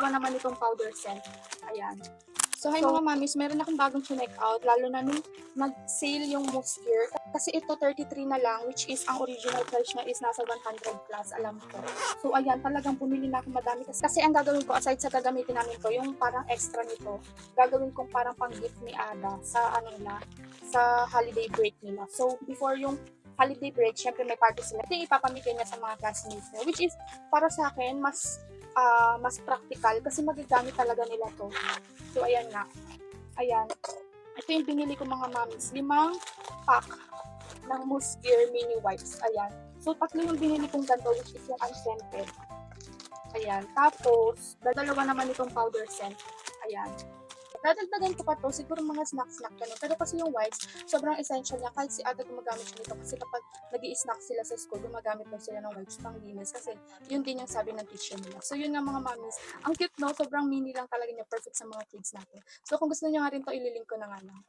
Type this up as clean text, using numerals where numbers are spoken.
naman itong powder scent. Ayan. So, hi mga mamis, meron akong bagong check out, lalo na nung nag-sale yung Mousse Gear. Kasi ito 33 na lang, which is ang original price niya is nasa 100 plus, alam ko. So, ayan, talagang bumili na ako madami. Kasi ang gagawin ko, aside sa gagamitin namin ko, yung parang extra nito, gagawin kong parang pang-gift ni Ada sa ano nila, sa holiday break nila. So, before yung holiday break, syempre may party sila. Ito yung ipapamigay niya sa mga classmates niya, which is para sa akin, mas practical kasi magagamit talaga nila to. So, ayan nga. Ayan. Ito yung binili ko mga mamis. 5 pack ng Mousse Gear Mini Wipes. Ayan. So, 3 yung binili kong ganito, which is yung unscented. Ayan. Tapos, dalawa naman itong powder scent. Ayan. Dadagdagan ko pa to, siguro mga snack-snack ganun. Pero kasi yung wipes, sobrang essential niya. Kahit si Ada gumagamit siya nito. Kasi kapag nag-i-snack sila sa school, gumagamit daw sila ng wipes pang linis. Kasi yun din yung sabi ng teacher nila. So yun nga mga mamis. Ang cute no, sobrang mini lang talaga niya. Perfect sa mga kids natin. So kung gusto niyo nga rin to, ililink ko na nga lang.